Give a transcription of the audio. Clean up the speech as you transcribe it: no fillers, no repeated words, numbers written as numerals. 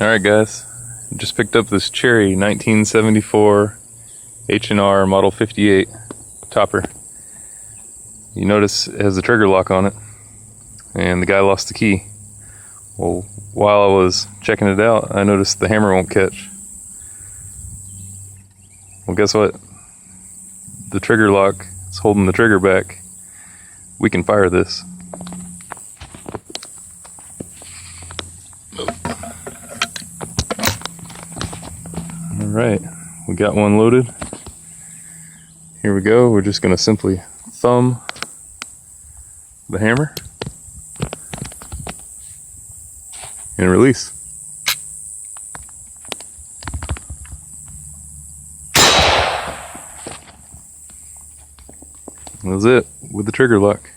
Alright guys, just picked up this Cherry 1974 H&R Model 58 topper. You notice it has a trigger lock on it, and the guy lost the key. Well, while I was checking it out, I noticed the hammer won't catch. Well, guess what? The trigger lock is holding the trigger back. We can fire this. Alright, we got one loaded. Here we go. We're just going to simply thumb the hammer and release. That's it with the trigger lock.